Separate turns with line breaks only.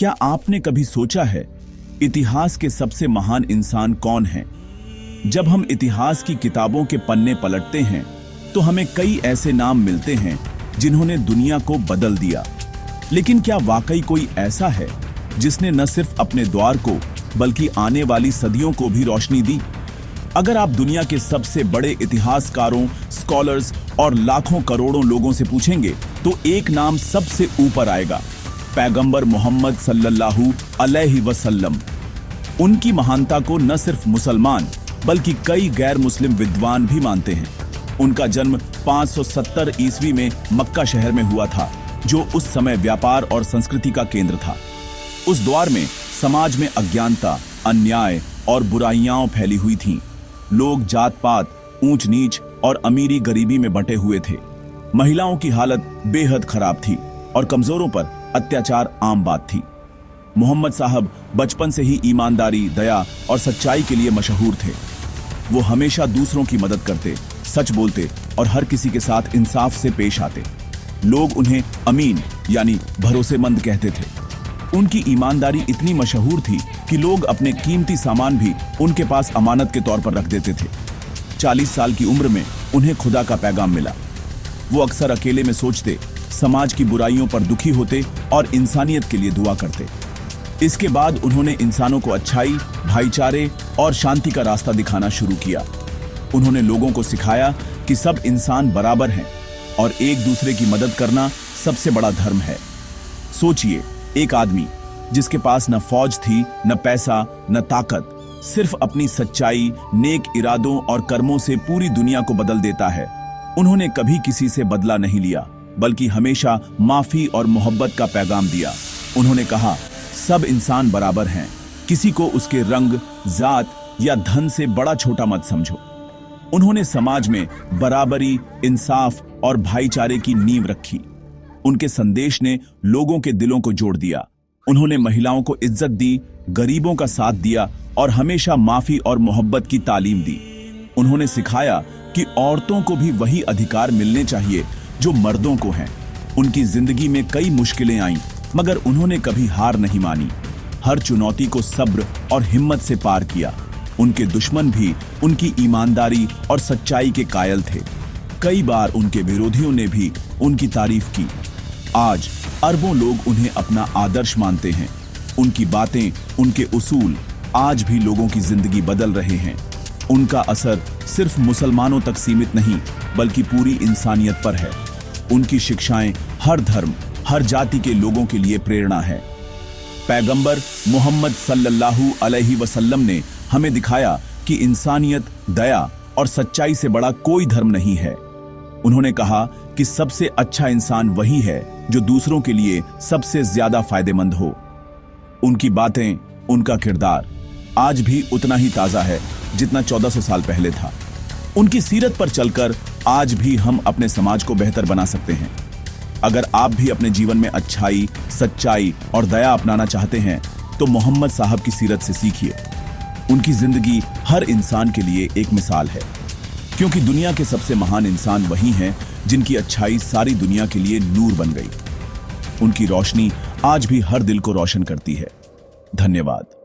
क्या आपने कभी सोचा है इतिहास के सबसे महान इंसान कौन हैं? जब हम इतिहास की किताबों के पन्ने पलटते हैं तो हमें कई ऐसे नाम मिलते हैं जिन्होंने दुनिया को बदल दिया। लेकिन क्या वाकई कोई ऐसा है जिसने न सिर्फ अपने द्वार को बल्कि आने वाली सदियों को भी रोशनी दी? अगर आप दुनिया के सबसे बड़े इतिहासकारों, स्कॉलर्स और लाखों करोड़ों लोगों से पूछेंगे तो एक नाम सबसे ऊपर आएगा, पैगंबर मोहम्मद सल्लल्लाहु अलैहि वसल्लम। उनकी महानता को न सिर्फ मुसलमान बल्कि कई गैर मुस्लिम विद्वान भी मानते हैं। उनका जन्म 570 ईस्वी में मक्का शहर में हुआ था, जो उस समय व्यापार और संस्कृति का केंद्र था। उस दौर में समाज में अज्ञानता, अन्याय और बुराइयां फैली हुई थीं। लोग जात पात, ऊंच नीच और अमीरी गरीबी में बंटे हुए थे। महिलाओं की हालत बेहद खराब थी और कमजोरों पर अत्याचार आम बात थी। मोहम्मद साहब बचपन से ही ईमानदारी, दया और सच्चाई के लिए मशहूर थे। वो हमेशा दूसरों की मदद करते, सच बोलते और हर किसी के साथ इंसाफ से पेश आते। लोग उन्हें अमीन यानी भरोसेमंद कहते थे। उनकी ईमानदारी इतनी मशहूर थी कि लोग अपने कीमती सामान भी उनके पास अमानत के तौर पर रख देते थे। 40 साल की उम्र में उन्हें खुदा का पैगाम मिला। वो अक्सर अकेले में सोचते, समाज की बुराइयों पर दुखी होते और इंसानियत के लिए दुआ करते। इसके बाद उन्होंने इंसानों को अच्छाई, भाईचारे और शांति का रास्ता दिखाना शुरू किया। उन्होंने लोगों को सिखाया कि सब इंसान बराबर हैं और एक दूसरे की मदद करना सबसे बड़ा धर्म है। सोचिए, एक आदमी जिसके पास न फौज थी, न पैसा, न ताकत, सिर्फ अपनी सच्चाई, नेक इरादों और कर्मों से पूरी दुनिया को बदल देता है। उन्होंने कभी किसी से बदला नहीं लिया, बल्कि हमेशा माफी और मोहब्बत का पैगाम दिया। उन्होंने कहा, सब इंसान बराबर हैं, किसी को उसके रंग, जात या धन से बड़ा छोटा मत समझो। उन्होंने समाज में बराबरी, इंसाफ और भाईचारे की नींव रखी। उनके संदेश ने लोगों के दिलों को जोड़ दिया। उन्होंने महिलाओं को इज्जत दी, गरीबों का साथ दिया और हमेशा माफी और मोहब्बत की तालीम दी। उन्होंने सिखाया कि औरतों को भी वही अधिकार मिलने चाहिए जो मर्दों को हैं। उनकी जिंदगी में कई मुश्किलें आईं, मगर उन्होंने कभी हार नहीं मानी। हर चुनौती को सब्र और हिम्मत से पार किया। उनके दुश्मन भी उनकी ईमानदारी और सच्चाई के कायल थे। कई बार उनके विरोधियों ने भी उनकी तारीफ की। आज अरबों लोग उन्हें अपना आदर्श मानते हैं। उनकी बातें, उनके उसूल आज भी लोगों की जिंदगी बदल रहे हैं। उनका असर सिर्फ मुसलमानों तक सीमित नहीं, बल्कि पूरी इंसानियत पर है। उनकी शिक्षाएं हर धर्म, हर जाति के लोगों के लिए प्रेरणा है। पैगंबर मोहम्मद सल्लल्लाहु अलैहि वसल्लम ने हमें दिखाया कि इंसानियत, दया और सच्चाई से बड़ा कोई धर्म नहीं है। उन्होंने कहा कि सबसे अच्छा इंसान वही है जो दूसरों के लिए सबसे ज्यादा फायदेमंद हो। उनकी बातें, उनका किरदार आज भी उतना ही ताजा है जितना 1400 साल पहले था। उनकी सीरत पर चलकर आज भी हम अपने समाज को बेहतर बना सकते हैं। अगर आप भी अपने जीवन में अच्छाई, सच्चाई और दया अपनाना चाहते हैं तो मोहम्मद साहब की सीरत से सीखिए। उनकी जिंदगी हर इंसान के लिए एक मिसाल है, क्योंकि दुनिया के सबसे महान इंसान वही हैं जिनकी अच्छाई सारी दुनिया के लिए नूर बन गई। उनकी रोशनी आज भी हर दिल को रोशन करती है। धन्यवाद।